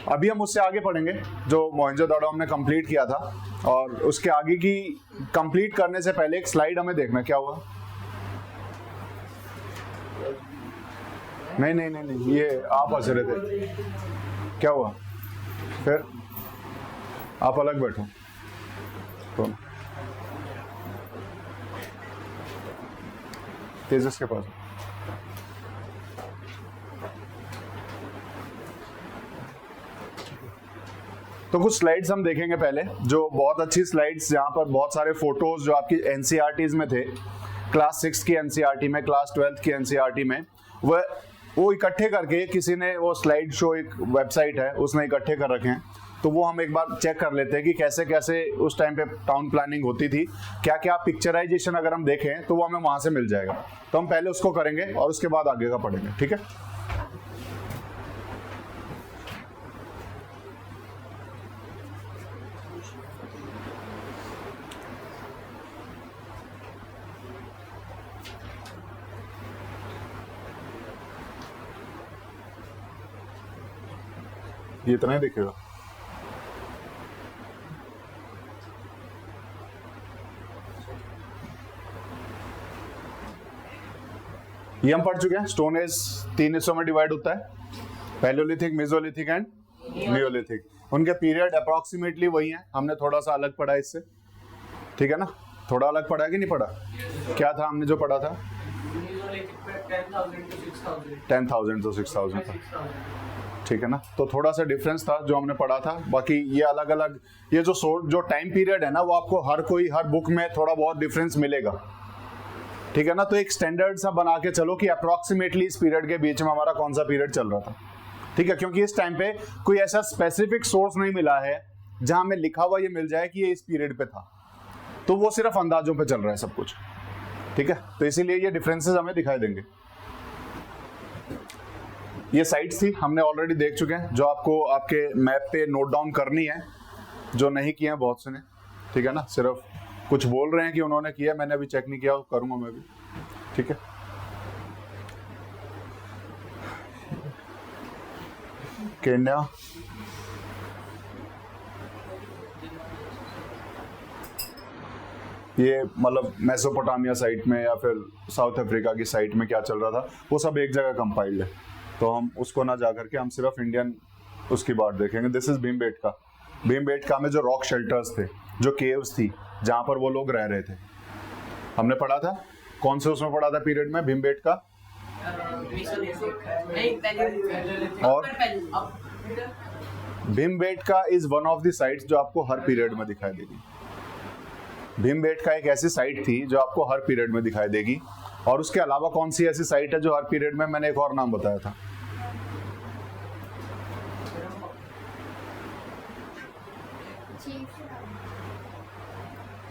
अभी हम उससे आगे पढ़ेंगे जो मोहनजोदड़ो हमने कंप्लीट किया था, और उसके आगे की कंप्लीट करने से पहले एक स्लाइड हमें देखना क्या हुआ। नहीं नहीं नहीं नहीं, ये आप हंस रहे थे, क्या हुआ? फिर आप अलग बैठो तो तेजस के पास। तो कुछ स्लाइड्स हम देखेंगे पहले, जो बहुत अच्छी स्लाइड्स, जहाँ पर बहुत सारे फोटोज जो आपकी एनसीईआरटीज में थे, क्लास 6 की एनसीईआरटी में, क्लास 12 की एनसीईआरटी में, वो इकट्ठे करके किसी ने, वो स्लाइड शो एक वेबसाइट है उसने इकट्ठे कर रखे हैं, तो वो हम एक बार चेक कर लेते हैं कि कैसे कैसे उस टाइम पे टाउन प्लानिंग होती थी, क्या क्या पिक्चराइजेशन अगर हम देखें तो वो हमें वहां से मिल जाएगा। तो हम पहले उसको करेंगे और उसके बाद आगे का पढ़ेंगे, ठीक है? ये इतना ही दिखेगा। ये हम पढ़ चुके हैं, स्टोन एज 3 हिस्सों में डिवाइड होता है, पैलियोलिथिक, मेसोलिथिक एंड नियोलिथिक। उनके पीरियड अप्रोक्सीमेटली वही हैं, हमने थोड़ा सा अलग पढ़ा इससे, ठीक है ना? थोड़ा अलग पढ़ा कि नहीं पढ़ा? क्या था हमने जो पढ़ा था? 10,000 to 6,000 था, ठीक है ना? तो थोड़ा सा डिफरेंस था जो हमने पढ़ा था। बाकी ये अलग अलग, ये जो टाइम पीरियड है ना, वो आपको हर बुक में थोड़ा बहुत डिफरेंस मिलेगा, ठीक है ना? तो एक स्टैंडर्ड सा बना के चलो कि अप्रोक्सीमेटली इस पीरियड के बीच में हमारा कौन सा पीरियड चल रहा था, ठीक है? क्योंकि इस टाइम पे कोई ऐसा स्पेसिफिक सोर्स नहीं मिला है जहां हमें लिखा हुआ ये मिल जाए कि ये इस पीरियड पे था, तो वो सिर्फ अंदाजों पे चल रहा है सब कुछ, ठीक है? तो इसीलिए ये डिफरेंसेस हमें दिखाई देंगे। ये साइट्स थी, हमने ऑलरेडी देख चुके हैं, जो आपको आपके मैप पे नोट डाउन करनी है, जो नहीं किए हैं बहुत से ने, ठीक है ना? सिर्फ कुछ बोल रहे हैं कि उन्होंने किया, मैंने अभी चेक नहीं किया, करूंगा मैं भी, ठीक है? केन्या, ये मतलब मेसोपोटामिया साइट में या फिर साउथ अफ्रीका की साइट में क्या चल रहा था, वो सब एक जगह कंपाइल्ड है, तो हम उसको ना जा करके हम सिर्फ इंडियन उसकी बात देखेंगे। This is Bhimbetka. भीमबेटका में जो रॉक शेल्टर्स थे, जो केव्स थी जहां पर वो लोग रह रहे थे, हमने पढ़ा था। कौन से उसमें पढ़ा था पीरियड में? भीमबेटका और Bhimbetka is one of the sites जो आपको हर पीरियड में दिखाई देगी। भीमबेटका एक ऐसी साइट थी जो आपको हर पीरियड में दिखाई देगी। और उसके अलावा कौन सी ऐसी साइट है जो हर पीरियड में, मैंने एक और नाम बताया था,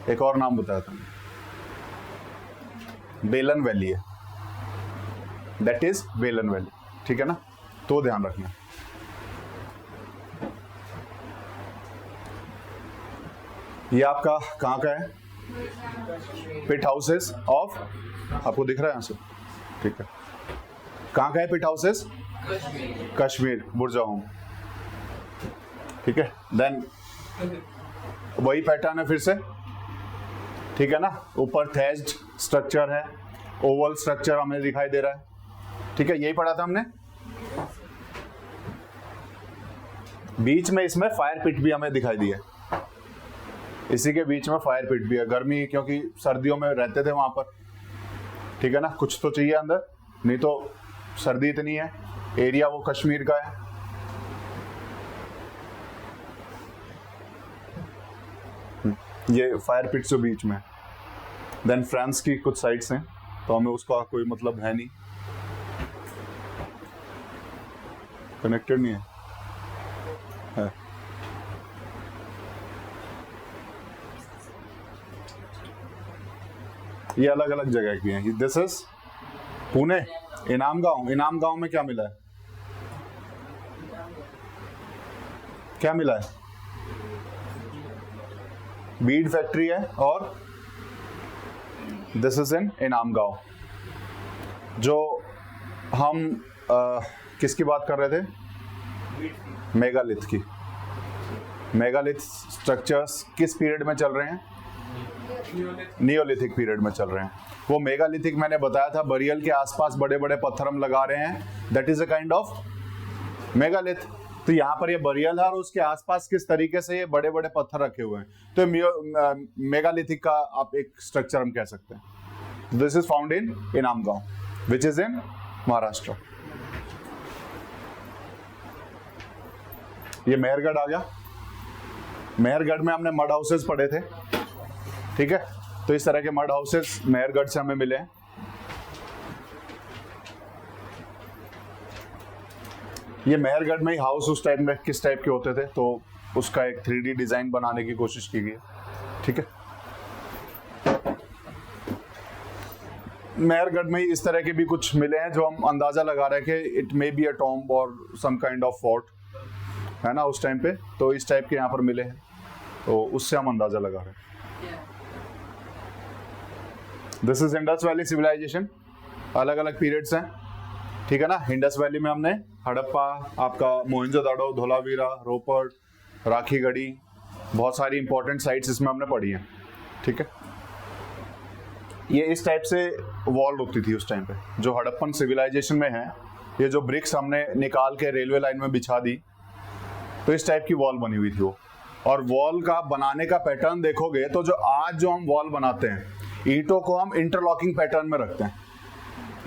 एक और नाम बताया था, बेलन वैली है, दैट इज बेलन वैली, ठीक है ना? तो ध्यान रखना। ये आपका कहाँ का है? पिट हाउसेस ऑफ, आपको दिख रहा है यहाँ से, ठीक है? कहाँ का है पिट हाउसेस? कश्मीर, बुरजाहोम, ठीक है? देन वही पैटर्न है फिर से, ठीक है ना? ऊपर थैज्ड स्ट्रक्चर है, ओवल स्ट्रक्चर हमें दिखाई दे रहा है, ठीक है? यही पढ़ा था हमने। बीच में इसमें फायर पिट भी हमें दिखाई दी है, इसी के बीच में फायर पिट भी है। गर्मी, क्योंकि सर्दियों में रहते थे वहां पर, ठीक है ना? कुछ तो चाहिए अंदर, नहीं तो सर्दी इतनी है। एरिया वो कश्मीर का है, ये फायर पिट जो बीच में। देन फ्रांस की कुछ साइट्स हैं, तो हमें उसका कोई मतलब है नहीं, कनेक्टेड नहीं है। ये अलग अलग जगह की हैं। दिस इज पुणे, इनाम गांव। इनाम गांव में क्या मिला है? क्या मिला है? बीड फैक्ट्री है। और दिस इज इन इनाम गांव। जो हम किसकी बात कर रहे थे? मेगालिथ की। मेगालिथ स्ट्रक्चर्स किस पीरियड में चल रहे हैं? नियोलिथिक पीरियड में चल रहे हैं। वो मेगालिथिक मैंने बताया था, बरियल के आसपास बड़े बड़े पत्थर हम लगा रहे हैं, that is a kind of megalith. तो यहाँ पर ये बरियल है और उसके आसपास किस तरीके से ये बड़े बड़े पत्थर रखे हुए हैं, तो मेगालिथिक का आप एक स्ट्रक्चर हम कह सकते हैं। This is found in Inamgaon which is in Maharashtra. ये मेहरगढ़ आ गया। मेहरगढ़ में हमने मड हाउसेस पढ़े थे, ठीक है। तो इस तरह के मड हाउसेस मेहरगढ़ से हमें मिले हैं। ये मेहरगढ़ में ही हाउस उस टाइप में किस टाइप के होते थे, तो उसका एक 3D डिजाइन बनाने की कोशिश की गई, ठीक है। मेहरगढ़ में ही इस तरह के भी कुछ मिले हैं जो हम अंदाजा लगा रहे हैं कि it may be a tomb और सम काइंड ऑफ फोर्ट, है ना, उस टाइम पे। तो इस टाइप के यहाँ पर मिले हैं, तो उससे हम अंदाजा लगा रहे हैं। This is Indus valley civilization. अलग अलग पीरियड्स हैं, ठीक है ना। इंडस वैली में हमने हड़प्पा, आपका मोहनजोदाड़ो, धोलावीरा, रोपड़, राखीगढ़ी, बहुत सारी इंपॉर्टेंट साइट्स इसमें हमने पढ़ी हैं, ठीक है। ये इस टाइप से वॉल होती थी उस टाइम पे। जो हड़प्पन सिविलाइजेशन में है, ये जो ब्रिक्स हमने निकाल के रेलवे लाइन में बिछा दी, तो इस टाइप की वॉल बनी हुई थी वो। और वॉल का बनाने का पैटर्न देखोगे तो जो आज जो हम वॉल बनाते हैं, ईंटों को हम इंटरलॉकिंग पैटर्न में रखते हैं।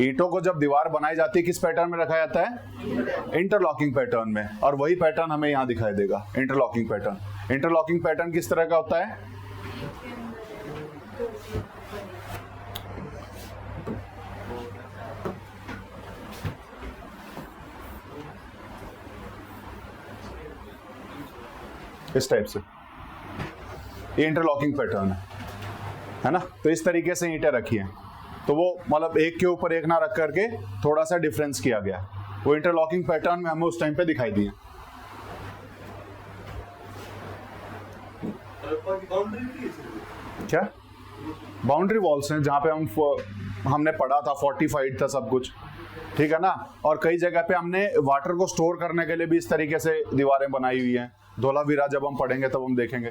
ईंटों को जब दीवार बनाई जाती है किस पैटर्न में रखा जाता है? इंटरलॉकिंग पैटर्न में। और वही पैटर्न हमें यहाँ दिखाई देगा, इंटरलॉकिंग पैटर्न। इंटरलॉकिंग पैटर्न किस तरह का होता है? इस टाइप से, ये इंटरलॉकिंग पैटर्न है ना। तो इस तरीके से ईंटें रखी हैं, तो वो मतलब एक के ऊपर एक ना रख करके थोड़ा सा डिफरेंस किया गया। वो इंटरलॉकिंग पैटर्न में हमें उस टाइम पे दिखाई दिए। क्या बाउंड्री वॉल्स हैं जहां पे हमने पढ़ा था, फोर्टिफाइड था सब कुछ, ठीक है ना। और कई जगह पे हमने वाटर को स्टोर करने के लिए भी इस तरीके से दीवारें बनाई हुई हैं। धोलावीरा जब हम पढ़ेंगे तब हम देखेंगे।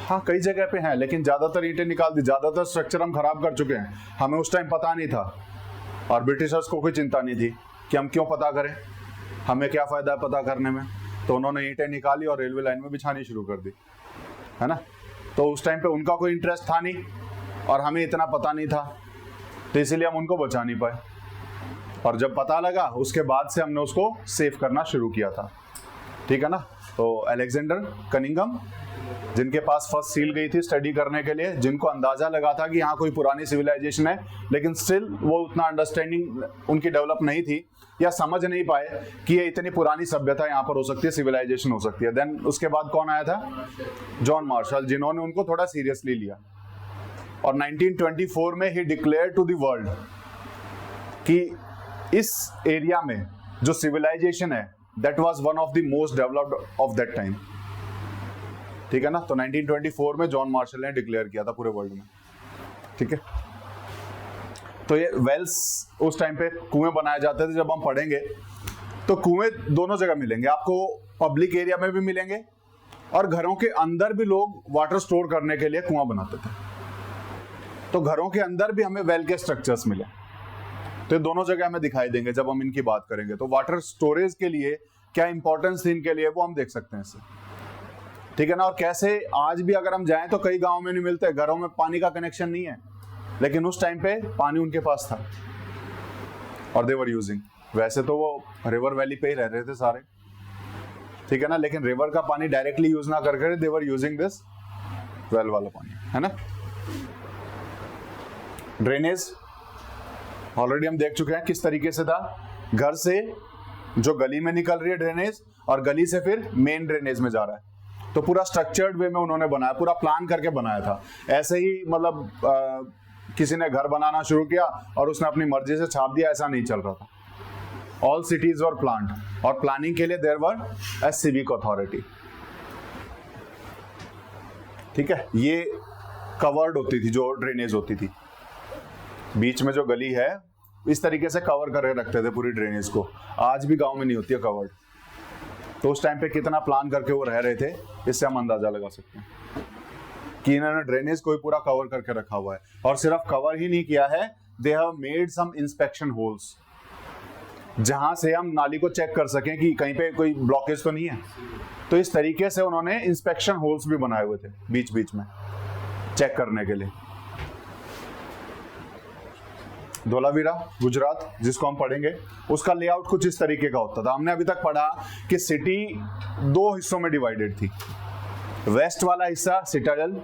हाँ, कई जगह पे हैं, लेकिन ज्यादातर ईंटें निकाल दी, ज्यादातर स्ट्रक्चर हम खराब कर चुके हैं। हमें उस टाइम पता नहीं था और ब्रिटिशर्स को कोई चिंता नहीं थी कि हम क्यों पता करें, हमें क्या फायदा है पता करने में। तो उन्होंने ईंटें निकाली और रेलवे लाइन में बिछानी शुरू कर दी, है ना। तो उस टाइम पे उनका कोई इंटरेस्ट था नहीं और हमें इतना पता नहीं था, तो इसीलिए हम उनको बचा नहीं पाए। और जब पता लगा उसके बाद से हमने उसको सेव करना शुरू किया था, ठीक है ना। तो अलेक्जेंडर कनिंघम, जिनके पास फर्स्ट सील गई थी स्टडी करने के लिए, जिनको अंदाजा लगा था कि यहाँ कोई पुरानी सिविलाइजेशन है, लेकिन स्टिल वो उतना अंडरस्टैंडिंग उनकी डेवलप नहीं थी या समझ नहीं पाए कि ये इतनी पुरानी सभ्यता यहाँ पर हो सकती है, सिविलाइजेशन हो सकती है। देन उसके बाद कौन आया था? जॉन मार्शल, जिन्होंने उनको थोड़ा सीरियसली लिया। और 1924 में ही डिक्लेयर टू द वर्ल्ड कि इस एरिया में जो सिविलाइजेशन है that was one of the most developed of that time, ठीक है ना। तो 1924 में जॉन मार्शल ने डिक्लेयर किया था पूरे वर्ल्ड में, ठीक है। तो ये वेल्स उस टाइम पे कुएं बनाए जाते थे। जब हम पढ़ेंगे तो कुएं दोनों जगह मिलेंगे आपको, पब्लिक एरिया में भी मिलेंगे और घरों के अंदर भी लोग वाटर स्टोर करने के लिए कुआं बनाते थे। तो घरों के अंदर भी हमें वेल के स्ट्रक्चर्स मिले, तो ये दोनों जगह हमें दिखाई देंगे जब हम इनकी बात करेंगे। तो वाटर स्टोरेज के लिए क्या इंपॉर्टेंस थी इनके लिए, वो हम देख सकते हैं इससे, ठीक है ना। और कैसे आज भी अगर हम जाएं तो कई गांवों में नहीं मिलते, घरों में पानी का कनेक्शन नहीं है, लेकिन उस टाइम पे पानी उनके पास था और दे वर यूजिंग। वैसे तो वो रिवर वैली पे ही रह रहे थे सारे, ठीक है ना, लेकिन रिवर का पानी डायरेक्टली यूज ना करके दे वर यूजिंग दिस वेल वाला पानी, है ना। ड्रेनेज ऑलरेडी हम देख चुके हैं किस तरीके से था। घर से जो गली में निकल रही है ड्रेनेज, और गली से फिर मेन ड्रेनेज में जा रहा है। तो पूरा स्ट्रक्चर्ड वे में उन्होंने बनाया, पूरा प्लान करके बनाया था। ऐसे ही मतलब किसी ने घर बनाना शुरू किया और उसने अपनी मर्जी से छाप दिया, ऐसा नहीं चल रहा था। ऑल सिटीज वर प्लान्ड, और प्लानिंग के लिए there were a civic authority, ठीक है। ये कवर्ड होती थी जो ड्रेनेज होती थी, बीच में जो गली है इस तरीके से कवर करके रखते थे पूरी ड्रेनेज को। आज भी गांव में नहीं होती है कवर्ड। तो उस टाइम पे कितना प्लान करके वो रह रहे थे, इससे हम अंदाजा लगा सकते हैं कि इन्होंने ड्रेनेज को ही पूरा कवर करके रखा हुआ है। और सिर्फ कवर ही नहीं किया है, they have made some inspection holes, जहां से हम नाली को चेक कर सकें कि कहीं पे कोई ब्लॉकेज तो नहीं है। तो इस तरीके से उन्होंने इंस्पेक्शन होल्स भी बनाए हुए थे बीच बीच में चेक करने के लिए। धोलावीरा गुजरात जिसको हम पढ़ेंगे, उसका लेआउट कुछ इस तरीके का होता था। हमने अभी तक पढ़ा कि सिटी दो हिस्सों में डिवाइडेड थी। वेस्ट वाला हिस्सा सिटाडेल,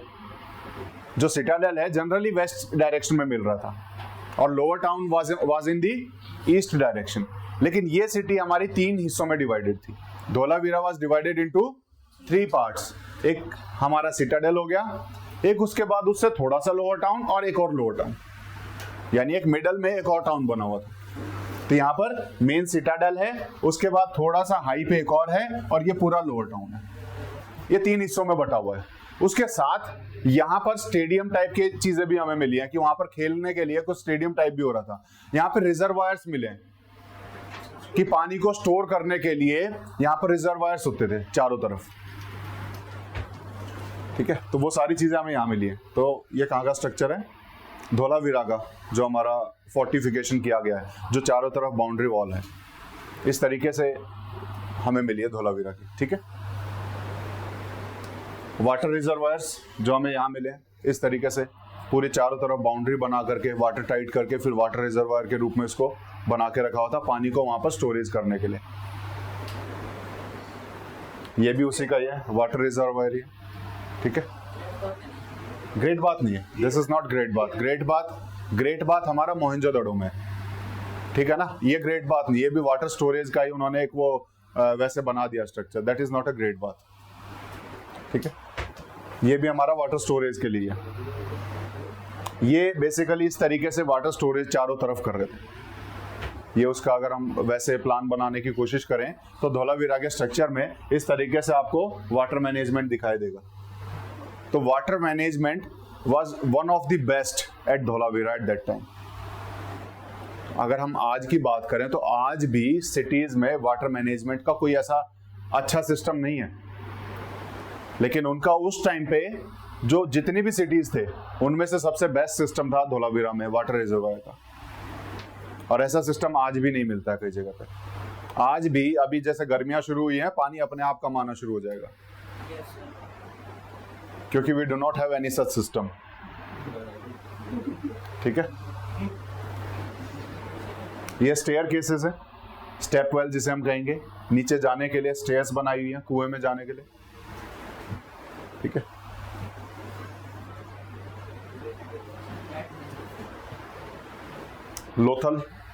जो सिटाडेल है जनरली वेस्ट डायरेक्शन में मिल रहा था, और lower town was in the east direction. लेकिन ये सिटी हमारी 3 हिस्सों में डिवाइडेड थी। Dholavira was divided into 3 parts. एक हमारा सिटाडेल हो गया, एक उसके बाद उससे थोड़ा सा लोअर टाउन, और एक और लोअर टाउन, यानी एक मिडल में एक और टाउन बना हुआ था। तो यहाँ पर मेन सिटाडेल है, उसके बाद थोड़ा सा हाई पे एक और है, और ये पूरा लोअर टाउन है। ये 3 हिस्सों में बटा हुआ है। उसके साथ यहाँ पर स्टेडियम टाइप की चीजें भी हमें मिली हैं कि वहां पर खेलने के लिए कुछ स्टेडियम टाइप भी हो रहा था। यहाँ पर रिजर्वायर्स मिले कि पानी को स्टोर करने के लिए यहाँ पर रिजर्वायर्स होते थे चारों तरफ। ठीक है, तो वो सारी चीजें हमें यहाँ मिली है। तो ये कहाँ का स्ट्रक्चर है? धोलावीरा का, जो हमारा फोर्टिफिकेशन किया गया है, जो चारों तरफ बाउंड्री वॉल है, इस तरीके से हमें मिली है धोलावीरा की। ठीक है, वाटर रिजर्वायर्स जो हमें यहाँ मिले इस तरीके से पूरी चारों तरफ बाउंड्री बना करके वाटर टाइट करके फिर वाटर रिजर्वायर के रूप में इसको बना के रखा हुआ था पानी को वहां पर स्टोरेज करने के लिए। ये भी उसी का ही है, वाटर रिजर्वायर ही। ठीक है, ग्रेट बात नहीं है, दिस इज नॉट ग्रेट बात। ग्रेट बात हमारा मोहनजोदड़ो में, ठीक है ना, ये ग्रेट बात नहीं, ये भी वाटर स्टोरेज का ही उन्होंने एक वो वैसे बना दिया structure, that is not a great बात। ठीक है, ये भी हमारा वाटर स्टोरेज के लिए है। ये बेसिकली इस तरीके से वाटर स्टोरेज चारों तरफ कर रहे थे। ये उसका अगर हम वैसे प्लान बनाने की कोशिश करें तो धोलावीरा के स्ट्रक्चर में इस तरीके से आपको वाटर मैनेजमेंट दिखाई देगा। तो water management was one of the best at Dholavira at that time. अगर हम आज की बात करें तो आज भी सिटीज में वाटर मैनेजमेंट का कोई ऐसा अच्छा सिस्टम नहीं है, लेकिन उनका उस टाइम पे जो जितनी भी सिटीज थे उनमें से सबसे बेस्ट सिस्टम था धोलावीरा में वाटर रिजर्वायर का। और ऐसा सिस्टम आज भी नहीं मिलता है कई जगह पे। आज भी अभी जैसे गर्मियां शुरू हुई हैं, पानी अपने आप कम आना शुरू हो जाएगा, क्योंकि we do not have any such system. ठीक है, ये स्टेयर केसेस है, स्टेप वेल जिसे हम कहेंगे, नीचे जाने के लिए स्टेयर्स बनाई हुई है कुएं में जाने के लिए। ठीक है,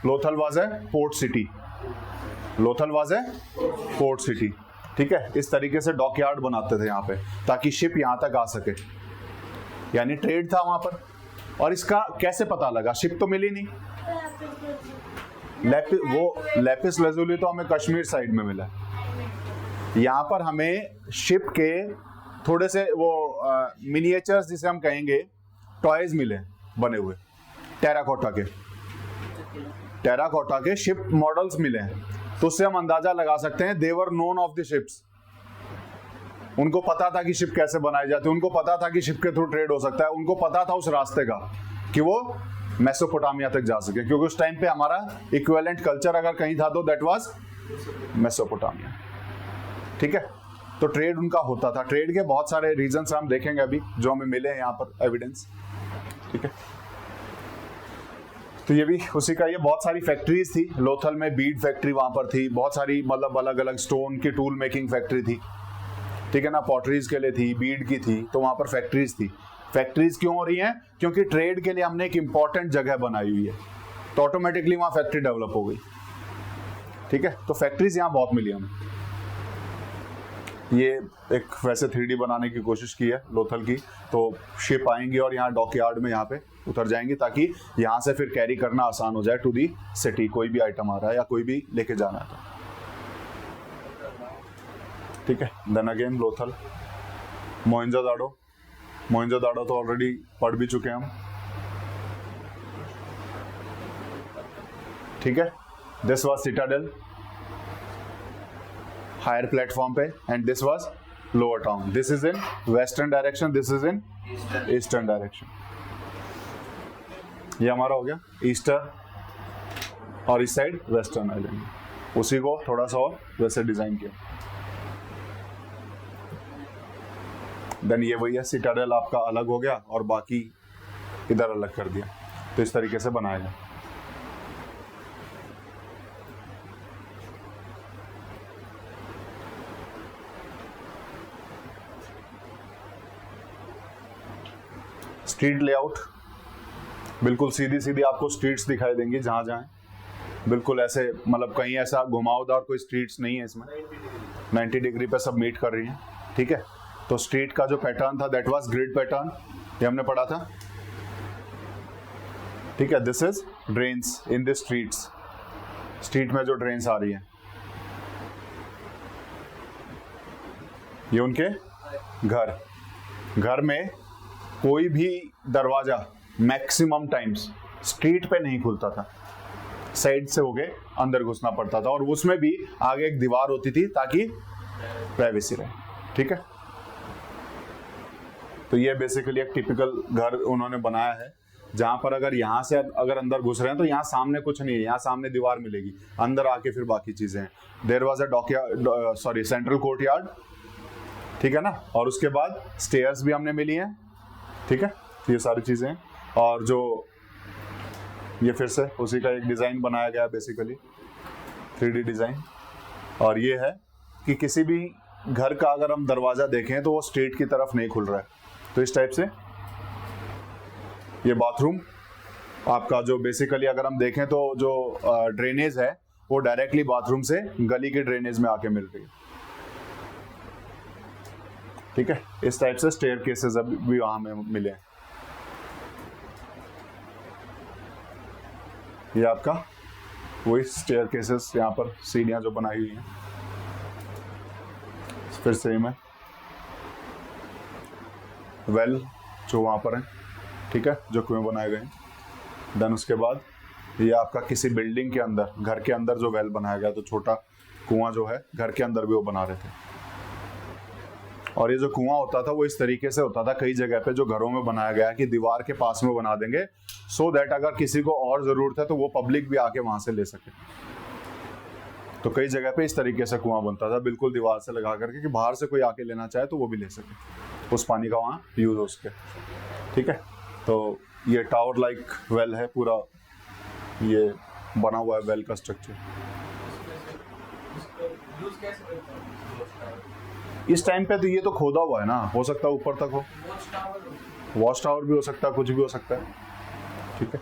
Lothal was a port city, Lothal was a port city. ठीक है, इस तरीके से डॉकयार्ड बनाते थे यहाँ पे ताकि शिप यहाँ तक आ सके, यानी ट्रेड था वहां पर। और इसका कैसे पता लगा? शिप तो मिली नहीं। लेपिस लजुली तो हमें कश्मीर साइड में मिला, यहाँ पर हमें शिप के थोड़े से वो मिनिएचर्स जिसे हम कहेंगे टॉयज मिले बने हुए, टेराकोटा के शिप मॉडल्स मिले हैं। तो उससे हम अंदाजा लगा सकते हैं they were known of the ships. उनको पता था कि शिप कैसे बनाई जाती है, उनको पता था कि शिप के थ्रू ट्रेड हो सकता है, उनको पता था उस रास्ते का कि वो मेसोपोटामिया तक जा सके, क्योंकि उस टाइम पे हमारा इक्विवेलेंट कल्चर अगर कहीं था तो दैट वाज मेसोपोटामिया। ठीक है, तो ट्रेड उनका होता था। ट्रेड के बहुत सारे रीजंस हम देखेंगे अभी जो हमें मिले हैं यहाँ पर एविडेंस। ठीक है, तो ये भी उसी का, ये बहुत सारी फैक्ट्रीज थी लोथल में, बीड फैक्ट्री वहां पर थी, बहुत सारी मतलब अलग अलग स्टोन की टूल मेकिंग फैक्ट्री थी। ठीक है ना, पॉटरीज के लिए थी, बीड की थी, तो वहां पर फैक्ट्रीज थी। फैक्ट्रीज क्यों हो रही हैं? क्योंकि ट्रेड के लिए हमने एक इंपॉर्टेंट जगह बनाई हुई है, तो ऑटोमेटिकली वहां फैक्ट्री डेवलप हो गई। ठीक है, तो फैक्ट्रीज यहाँ बहुत मिली हमें। ये एक वैसे 3D बनाने की कोशिश की है लोथल की, तो शिप आएंगी और यहाँ डॉकयार्ड में यहाँ पे उतर जाएंगी ताकि यहाँ से फिर कैरी करना आसान हो जाए टू दी सिटी। कोई भी आइटम आ रहा है या कोई भी लेके जाना है तो। ठीक है, देन अगेन लोथल, मोहनजोदाड़ो तो ऑलरेडी पढ़ भी चुके हैं हम। ठीक है, this was citadel higher platform पे, and this was lower town. This is in western direction, this is in eastern direction. ये हमारा हो गया ईस्टर्न, और इस साइड वेस्टर्न आइलैंड. उसी को थोड़ा सा और वैसे डिजाइन किया. देन ये वही है, सिटाडेल आपका अलग हो गया और बाकी इधर अलग कर दिया. तो इस तरीके से बनाया गया. स्ट्रीट लेआउट बिल्कुल सीधी सीधी आपको स्ट्रीट्स दिखाई देंगी जहां जाएं. बिल्कुल ऐसे मतलब कहीं ऐसा घुमावदार कोई स्ट्रीट्स नहीं है इसमें. 90 डिग्री पे सब मीट कर रही हैं. ठीक है, तो स्ट्रीट का जो पैटर्न था दैट वाज ग्रिड पैटर्न, ये हमने पढ़ा था. ठीक है, this is drains in the streets. Street में जो ड्रेन्स आ रही हैं ये उनके घर में कोई भी दरवाजा मैक्सिमम टाइम्स स्ट्रीट पे नहीं खुलता था. साइड से होके अंदर घुसना पड़ता था, और उसमें भी आगे एक दीवार होती थी ताकि प्राइवेसी रहे. ठीक है, तो ये बेसिकली एक टिपिकल घर उन्होंने बनाया है, जहां पर अगर यहाँ से अगर अंदर घुस रहे हैं तो यहाँ सामने कुछ नहीं है, यहाँ सामने दीवार मिलेगी, अंदर आके फिर बाकी चीजें हैं. There was a central courtyard. ठीक है ना, और उसके बाद स्टेयर्स भी हमने मिली हैं. ठीक है, ये सारी चीजें. और जो ये फिर से उसी का एक डिजाइन बनाया गया बेसिकली 3D डिजाइन. और ये है कि किसी भी घर का अगर हम दरवाजा देखें तो वो स्ट्रीट की तरफ नहीं खुल रहा है. तो इस टाइप से ये बाथरूम आपका जो बेसिकली अगर हम देखें तो जो ड्रेनेज है वो डायरेक्टली बाथरूम से गली के ड्रेनेज में आके मिल रही है. ठीक है, इस टाइप से स्टेयर केसेस भी वहां में मिले हैं. ये आपका वही स्टेयर केसेस, यहाँ पर सीढ़ियां जो बनाई हुई हैं फिर सेम है. वेल जो वहां पर है, ठीक है, जो कुएं बनाए गए हैं. देन उसके बाद ये आपका किसी बिल्डिंग के अंदर, घर के अंदर जो वेल बनाया गया, तो छोटा कुआं जो है घर के अंदर भी वो बना रहे थे. और ये जो कुआं होता था वो इस तरीके से होता था कई जगह पे जो घरों में बनाया गया है कि दीवार के पास में बना देंगे, सो दैट अगर किसी को और जरूरत है तो वो पब्लिक भी आके वहां से ले सके. तो कई जगह पे इस तरीके से कुआं बनता था बिल्कुल दीवार से लगा करके, कि बाहर से कोई आके लेना चाहे तो वो भी ले सके, उस पानी का वहां यूज हो सके. ठीक है, तो ये टावर लाइक वेल है, पूरा ये बना हुआ है वेल का स्ट्रक्चर. इस टाइम पे तो ये तो खोदा हुआ है ना, हो सकता है ऊपर तक हो, वॉच टावर भी हो सकता है, कुछ भी हो सकता है. ठीक है,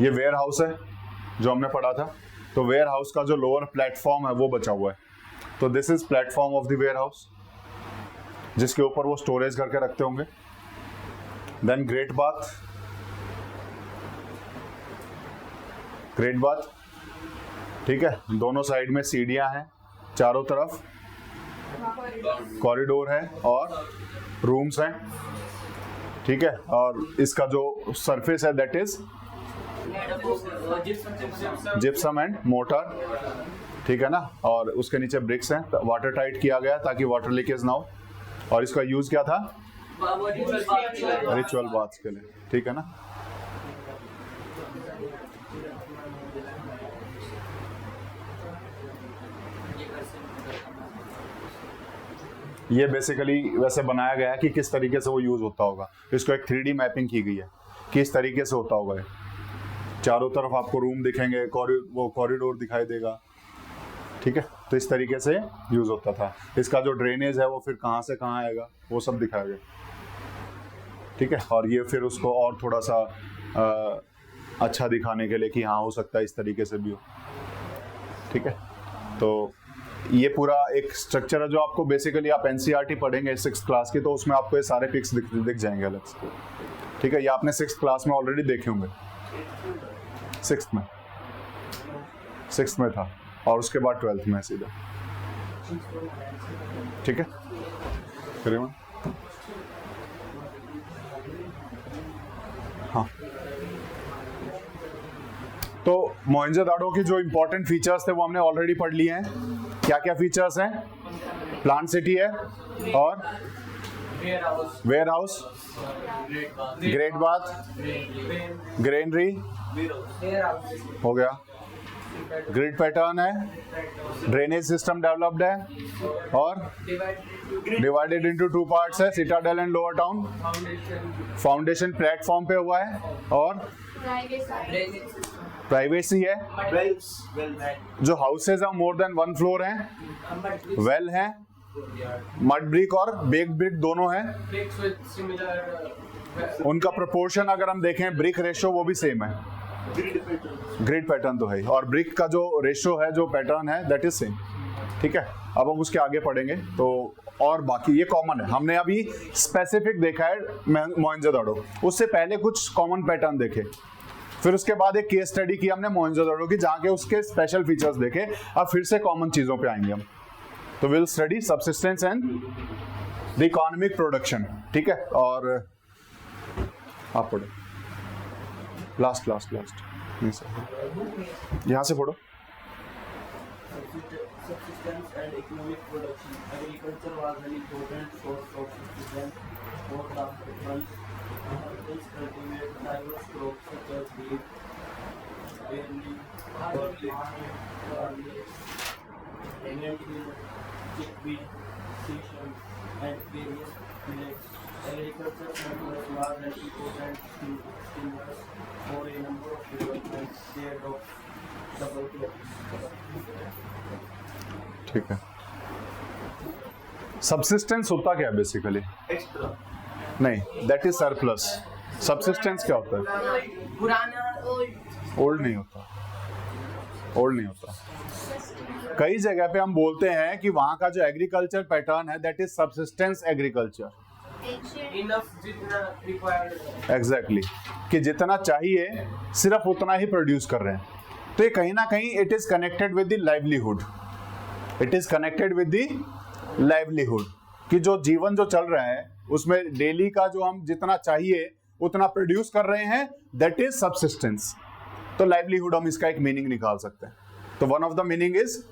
ये वेयर हाउस है जो हमने पढ़ा था. तो वेयर हाउस का जो लोअर प्लेटफॉर्म है वो बचा हुआ है. तो this is platform of the warehouse, जिसके ऊपर वो स्टोरेज करके रखते होंगे. Then great bath. ठीक है, दोनों साइड में सीढ़ियां हैं, चारों तरफ कॉरिडोर है और रूम्स हैं. ठीक है, और इसका जो सरफेस है that is gypsum and motor. ठीक है ना, और उसके नीचे ब्रिक्स हैं. वाटर टाइट किया गया ताकि वाटर लीकेज ना हो. और इसका यूज क्या था? रिचुअल बाथ्स के लिए. ठीक है ना. ये बेसिकली वैसे बनाया गया है कि किस तरीके से वो यूज होता होगा. इसको एक 3D मैपिंग की गई है कि इस तरीके से होता होगा. चारों तरफ आपको रूम दिखेंगे, वो कॉरिडोर दिखाई देगा. ठीक है, तो इस तरीके से यूज होता था. इसका जो ड्रेनेज है वो फिर कहाँ से कहाँ आएगा वो सब दिखाया गया. ठीक है, और ये फिर उसको और थोड़ा सा अच्छा दिखाने के लिए कि हाँ हो सकता है इस तरीके से भी हो. ठीक है, तो ये पूरा एक स्ट्रक्चर है जो आपको बेसिकली आप एनसीईआरटी पढ़ेंगे 6th क्लास की, तो उसमें आपको ये सारे पिक्स दिख जाएंगे अलग से. ठीक है, ये आपने 6th क्लास में ऑलरेडी देखे होंगे. 6th में था और उसके बाद 12th में सीधा. ठीक है, हाँ, तो मोहनजोदाड़ो की जो इंपॉर्टेंट फीचर्स थे वो हमने ऑलरेडी पढ़ लिए हैं। क्या क्या फीचर्स हैं? प्लांट सिटी है और warehouse, great bath, granary हो गया, ग्रिड पैटर्न है, ड्रेनेज सिस्टम डेवलप्ड है और डिवाइडेड इनटू 2 पार्ट्स है, citadel and lower town, foundation platform पे हुआ है और प्राइवेसी है, जो हाउसेज है मोर देन 1 फ्लोर हैं, वेल है, मड ब्रिक और बेक्ड ब्रिक दोनों हैं, उनका प्रोपोर्शन अगर हम देखें ब्रिक रेशियो वो भी सेम है, ग्रिड पैटर्न तो है और ब्रिक का जो रेशियो है, जो पैटर्न है दैट इज सेम। ठीक है, अब हम उसके आगे पढ़ेंगे तो और बाकी ये कॉमन है। हमने अभी स्पेसिफिक देखा है मोहनजोदाड़ो, उससे पहले कुछ कॉमन पैटर्न देखे, फिर उसके बाद एक केस स्टडी की हमने मोहनजोदाड़ो की जहाँ के उसके स्पेशल फीचर्स देखे। अब फिर से कॉमन चीजों पे आएंगे हम, तो will study subsistence and the economic production. ठीक है, और आप पढ़ो लास्ट यहाँ से पढ़ो। Subsistence and economic production. Agriculture was an important source of subsistence for the Hadappans. Hadappans cultivated diverse crops such as wheat, barley, barley, lentil, chickpea, sesame, and various millets. Agriculture surplus was an important stimulus for a number of developments. They adopt double crops. ठीक है, subsistence होता क्या है basically? Extra. नहीं, that is surplus. Subsistence क्या होता है? Old नहीं होता, ओल्ड नहीं होता। कई जगह पे हम बोलते हैं कि वहां का जो एग्रीकल्चर पैटर्न है that is subsistence agriculture. Exactly, कि जितना चाहिए सिर्फ उतना ही प्रोड्यूस कर रहे हैं। तो ये कहीं ना कहीं it is connected with the livelihood, it is connected with the livelihood, कि जो जीवन जो चल रहा है उसमें डेली का जो हम जितना चाहिए उतना प्रोड्यूस कर रहे हैं, दैट इज सबसिस्टेंस। तो लाइवलीहुड हम इसका एक मीनिंग निकाल सकते हैं। तो one of the meaning is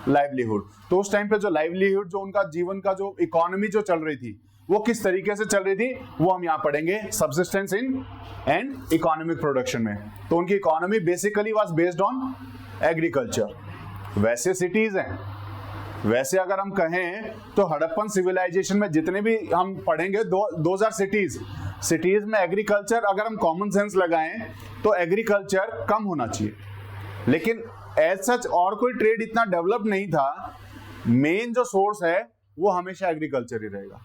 livelihood. तो उस टाइम पे जो लाइवलीहुड, जो उनका जीवन का जो इकोनॉमी जो चल रही थी वो किस तरीके से चल रही थी, वो हम यहाँ पढ़ेंगे subsistence in and economic production में। तो उनकी economy basically was based on agriculture. वैसे सिटीज हैं, वैसे अगर हम कहें तो हड़प्पन सिविलाइजेशन में जितने भी हम पढ़ेंगे दोज आर सिटीज। सिटीज में एग्रीकल्चर अगर हम कॉमन सेंस लगाएं तो एग्रीकल्चर कम होना चाहिए, लेकिन एज सच और कोई ट्रेड इतना डेवलप नहीं था। मेन जो सोर्स है वो हमेशा एग्रीकल्चर ही रहेगा।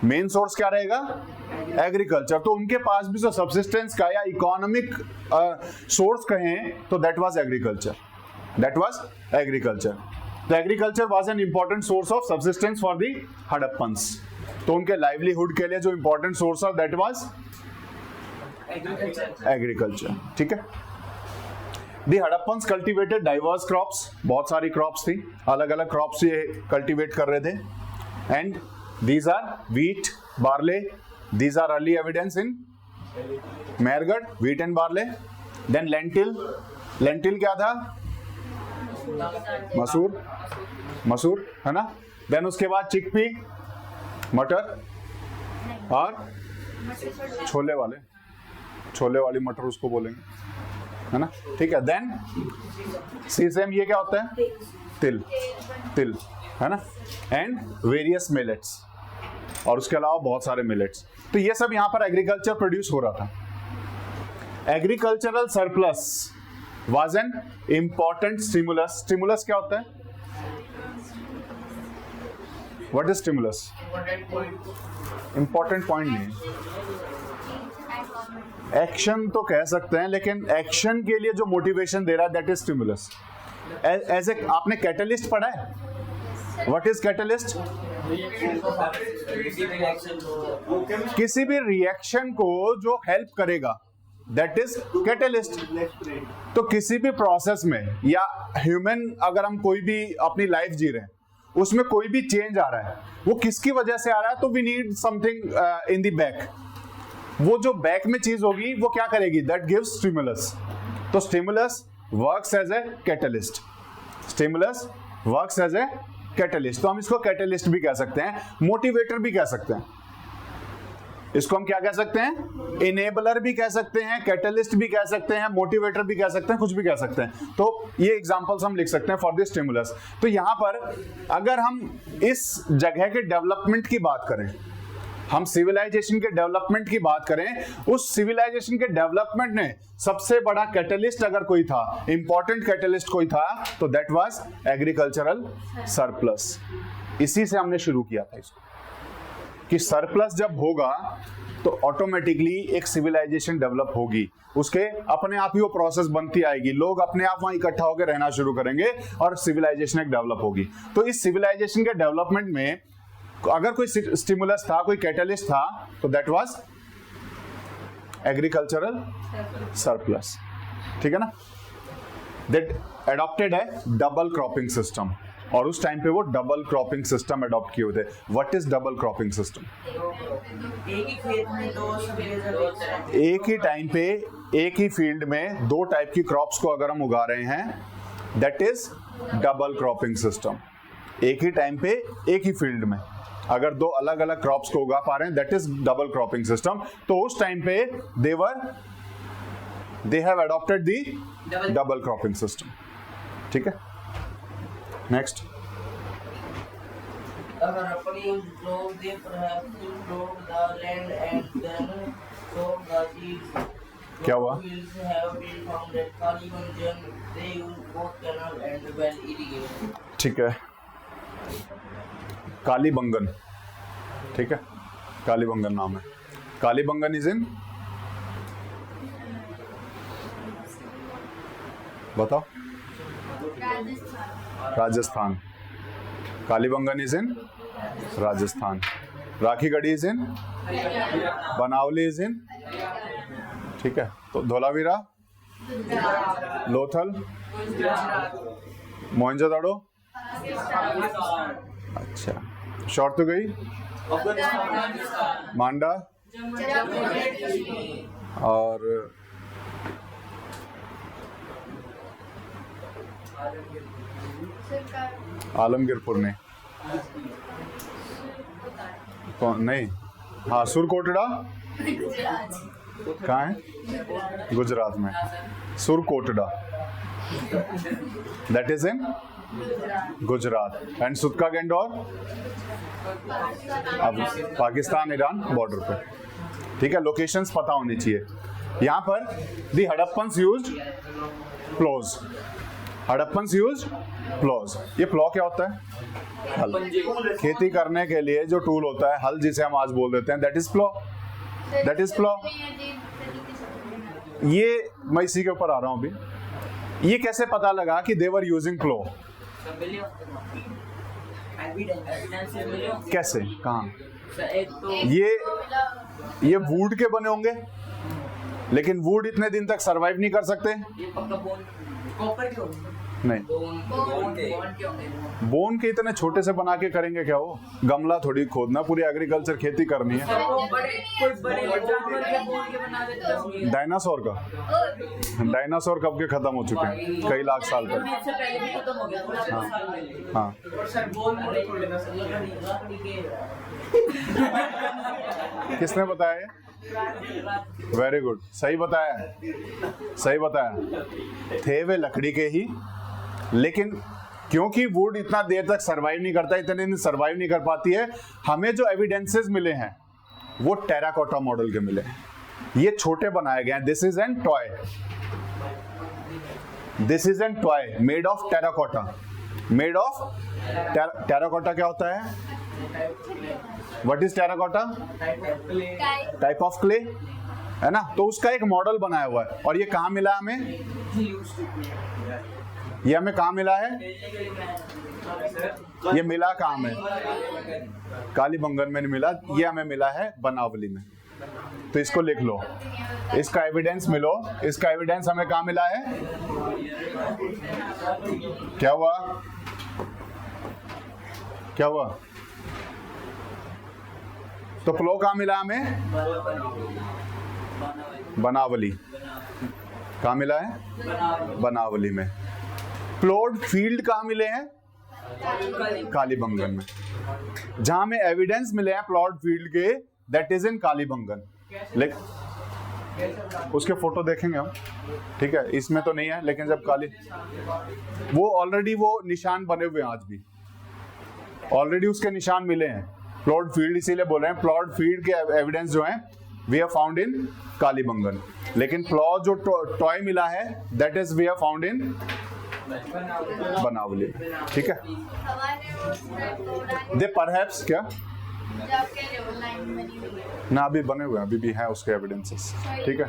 मेन सोर्स क्या रहेगा? एग्रीकल्चर। तो उनके पास भी जो सबसिस्टेंस का या इकोनॉमिक सोर्स कहें तो that was agriculture, that was agriculture. तो agriculture was an important source of subsistence for the Harappans. तो उनके लाइवलीहुड के लिए जो important source of that was agriculture. ठीक है, the Harappans cultivated diverse crops, बहुत सारी क्रॉप्स थी, अलग अलग क्रॉप्स ये कल्टिवेट कर रहे थे। And these are wheat, barley, these are early evidence in Mehergarh, wheat and barley. Then lentil, lentil क्या था? मसूर, मसूर है ना। देन उसके बाद चिकपी, मटर और छोले वाले, छोले वाली मटर उसको बोलेंगे, है ना। ठीक है, देन सीसम, ये क्या होता है? तिल, तिल है ना। एंड वेरियस मिलेट्स, और उसके अलावा बहुत सारे मिलेट्स। तो ये सब यहां पर एग्रीकल्चर प्रोड्यूस हो रहा था। Agricultural surplus was an important stimulus. Stimulus क्या होता है? What is stimulus? Important point नहीं, एक्शन तो कह सकते हैं, लेकिन एक्शन के लिए जो मोटिवेशन दे रहा है that is stimulus. As a, आपने कैटलिस्ट पढ़ा है? What is catalyst? किसी भी रिएक्शन को जो हेल्प करेगा दैट इज कैटलिस्ट। तो किसी भी प्रोसेस में या ह्यूमन, अगर हम कोई भी अपनी लाइफ जी रहे हैं उसमें कोई भी चेंज आ रहा है, वो किसकी वजह से आ रहा है? तो we need something in the back, वो जो बैक में चीज होगी वो क्या करेगी, दैट गिव्स स्टिमुलस। तो stimulus works as a catalyst, stimulus works as a catalyst. तो हम इसको कैटलिस्ट भी कह सकते हैं, मोटिवेटर भी कह सकते हैं। इसको हम क्या कह सकते हैं, इनेबलर भी कह सकते हैं, कैटलिस्ट भी कह सकते हैं, मोटिवेटर भी कह सकते हैं, कुछ भी कह सकते हैं। तो ये एग्जांपल्स हम लिख सकते हैं फॉर दिस स्टिमुलस। तो यहां पर अगर हम इस जगह के डेवलपमेंट की बात करें, हम सिविलाइजेशन के डेवलपमेंट की बात करें, उस सिविलाइजेशन के डेवलपमेंट में सबसे बड़ा कैटलिस्ट अगर कोई था, इंपॉर्टेंट कैटलिस्ट कोई था, तो दैट वाज एग्रीकल्चरल सरप्लस। इसी से हमने शुरू किया था इसको, कि सरप्लस जब होगा तो ऑटोमेटिकली एक सिविलाइजेशन डेवलप होगी, उसके अपने आप ही वो प्रोसेस बनती आएगी, लोग अपने आप वहां इकट्ठा होकर रहना शुरू करेंगे और सिविलाइजेशन एक डेवलप होगी। तो इस सिविलाइजेशन के डेवलपमेंट में अगर कोई स्टिमुलस था, कोई कैटलिस्ट था, तो दैट वाज एग्रीकल्चरल सरप्लस। ठीक है ना। दैट एडॉप्टेड है डबल क्रॉपिंग सिस्टम, और उस टाइम पे वो डबल क्रॉपिंग सिस्टम अडॉप्ट किए थे। What is double cropping system? एक ही खेत में एक ही टाइम पे एक ही फील्ड में दो टाइप की क्रॉप्स को अगर हम उगा रहे हैं, that is double cropping system. एक ही टाइम पे एक ही फील्ड में अगर दो अलग अलग क्रॉप्स को उगा पा रहे हैं, that is double cropping system. तो उस टाइम पे they have adopted the double cropping system. ठीक है, नेक्स्ट। अगर अपनी लोग दे perhaps improve the land and then sow the seeds. क्या हुआ? Fields have been found at Kalibangan. They use both canal and well irrigation. ठीक है, कालीबंगन। ठीक है, कालीबंगन नाम है। कालीबंगन इज इन, बताओ, Rajasthan. Kalibangan is in Rajasthan. Rakhi Garhi is in, Banawali is in. ठीक है, तो धोलावीरा, लोथल, मोहनजोदड़ो। अच्छा, शॉर्ट तो गई, मांडा और आलमगीरपुर ने कौन नहीं, हाँ सुरकोटड़ा कहाँ है, गुजरात में Surkotada, that is in Gujarat. And Sutkagen Dor अब पाकिस्तान ईरान बॉर्डर पे। ठीक है, लोकेशंस पता होनी चाहिए। यहाँ पर दी हड़प्पन्स यूज्ड प्लोज, हड़प्पन्स यूज्ड प्लोज। ये प्लो क्या होता है? हल। खेती करने के लिए जो टूल होता है, हल जिसे हम आज बोल देते हैं, that is plough, that is plough. ये मैं इसी के ऊपर आ रहा हूं अभी। ये कैसे पता लगा कि दे वर यूजिंग प्लो? कैसे, कहाँ? ये वुड के बने होंगे, लेकिन वुड इतने दिन तक सरवाइव नहीं कर सकते। नहीं, बोन के इतने छोटे से बना के करेंगे क्या? वो गमला थोड़ी खोदना, पूरी एग्रीकल्चर खेती करनी है। डायनासोर का, डायनासोर कब के खत्म हो चुके हैं, कई लाख साल तक। हाँ, किसने बताया? वेरी गुड, सही बताया, सही बताया। थे वे लकड़ी के ही, लेकिन क्योंकि वुड इतना देर तक सरवाइव नहीं करता, इतने दिन सरवाइव नहीं कर पाती है, हमें जो एविडेंसेस मिले हैं वो टेराकोटा मॉडल के मिले हैं। ये छोटे बनाए गए हैं। This is an toy, this is an toy made of terracotta, made of terracotta. क्या होता है? What is terracotta? Type of clay, है ना। तो उसका एक मॉडल बनाया हुआ है। और ये कहाँ मिला हमें? ये हमें कहाँ मिला है? ये मिला कहाँ में? कालीबंगन में नहीं मिला, ये हमें मिला है बनावली में। तो इसको लिख लो, इसका एविडेंस मिलो। इसका एविडेंस हमें कहाँ मिला है? क्या हुआ? क्या हुआ? तो प्लो कहाँ मिला हमें? बनावली। कहाँ मिला है? बनावली में। प्लॉट फील्ड कहाँ मिले हैं? कालीबंगन में। जहां में एविडेंस मिले हैं प्लॉट फील्ड के, दैट इज इन कालीबंगन। लेकिन उसके फोटो देखेंगे हम, ठीक है, इसमें तो नहीं है, लेकिन जब वो ऑलरेडी वो निशान बने हुए हैं, आज भी ऑलरेडी उसके निशान मिले हैं। प्लॉट फील्ड इसीलिए बोल रहे हैं, प्लॉट फील्ड के एविडेंस जो हैं we have found in Kalibangan. लेकिन प्लॉट जो टॉय मिला है that is we have found in Banawali. ठीक है, दे परहैप्स क्या ना अभी बने हुए हैं, अभी भी है उसके एविडेंसेस। ठीक है,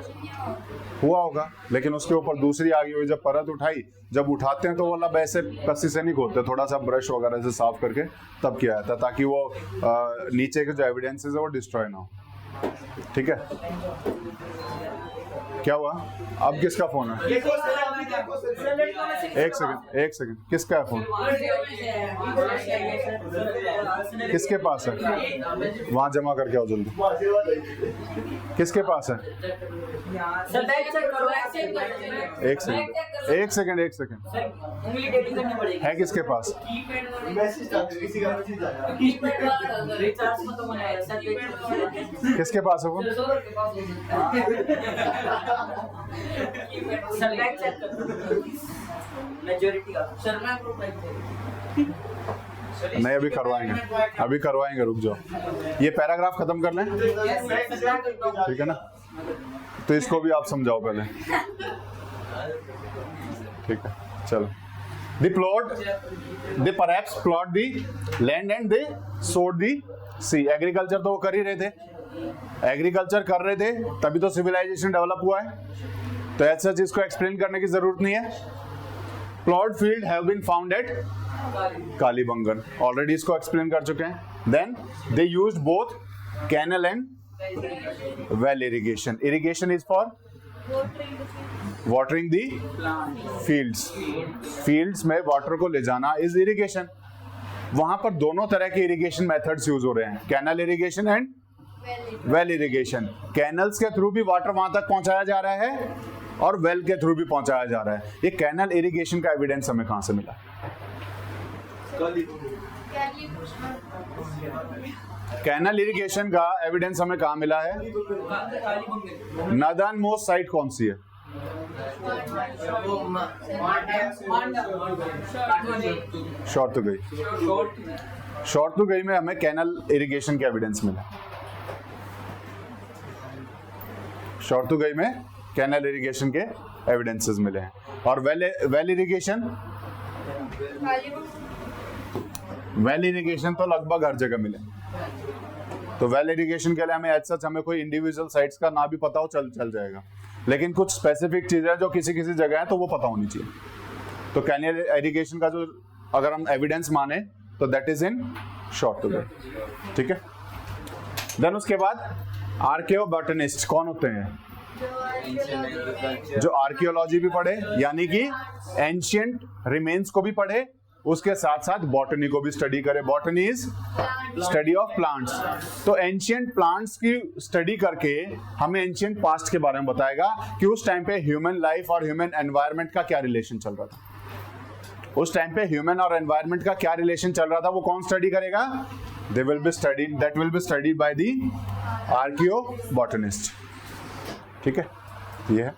हुआ होगा, लेकिन उसके ऊपर दूसरी आ गई हुई जब परत उठाई, जब उठाते हैं तो वो मतलब ऐसे कस्सी से नहीं खोलते, थोड़ा सा ब्रश वगैरह से साफ करके तब किया जाता है, ताकि वो नीचे के जो एविडेंसेस है वो डिस्ट्रॉय ना हो। ठीक है, क्या हुआ? अब किसका फोन है? एक सेकंड, किसका है फोन? किसके पास है? वहां जमा करके आओ जल्दी। किसके पास है? एक सेकंड है किसके पास? किसके पास है वो? नहीं, अभी करवाएंगे, रुक जाओ, ये पैराग्राफ खत्म कर लें, ठीक है ना? तो इसको भी आप समझाओ पहले, ठीक है? चलो, they perhaps plough the land and they sowed the C. Agriculture तो वो कर ही रहे थे, एग्रीकल्चर कर रहे थे तभी तो सिविलाइजेशन डेवलप हुआ है, तो ऐसा चीज को एक्सप्लेन करने की जरूरत नहीं है। Plot field have been found at Kalibangan, already इसको एक्सप्लेन कर चुके हैं। Then they used both canal and well irrigation. Irrigation is for watering the fields में वाटर को ले जाना इज इरिगेशन। वहां पर दोनों तरह के इरिगेशन मेथड्स यूज हो रहे हैं, canal irrigation and well irrigation. Canals के थ्रू भी वाटर वहां तक पहुंचाया जा रहा है और वेल के थ्रू भी पहुंचाया जा रहा है। ये कैनल इरिगेशन का एविडेंस हमें कहां से मिला? कैनल इरिगेशन का एविडेंस हमें कहां मिला है? नॉर्दर्न मोस्ट साइट कौन सी है? शॉर्तुगई में हमें कैनल इरिगेशन के एविडेंस मिला। शॉर्तुगई में कैनल इरिगेशन के एविडेंसेस मिले हैं। और वेल इरिगेशन तो लगभग हर जगह मिले। तो वेल इरिगेशन के लिए हमें एज सच हमें कोई इंडिविजुअल साइट्स का ना भी पता हो चल जाएगा, लेकिन कुछ स्पेसिफिक चीजें जो किसी जगह है तो वो पता होनी चाहिए। तो कैनल इरिगेशन का जो अगर हम एविडेंस माने तो दैट इज इन शॉर्तुगई। ठीक है, देन उसके बाद आर्कियोबॉटनिस्ट कौन होते हैं? जो आर्कियोलॉजी भी पढ़े, यानी कि एंशिएंट रिमेन्स को भी पढ़े, उसके साथ साथ बॉटनी को भी स्टडी करे। Botany is study of plants. तो एंशिएंट प्लांट्स की स्टडी करके हमें एंशिएंट पास्ट के बारे में बताएगा कि उस टाइम पे ह्यूमन लाइफ और ह्यूमन एनवायरनमेंट का क्या रिलेशन चल रहा था। उस टाइम पे ह्यूमन और एनवायरनमेंट का क्या रिलेशन चल रहा था वो कौन स्टडी करेगा? That will be studied by the archaeobotanist। ठीक है, ये है।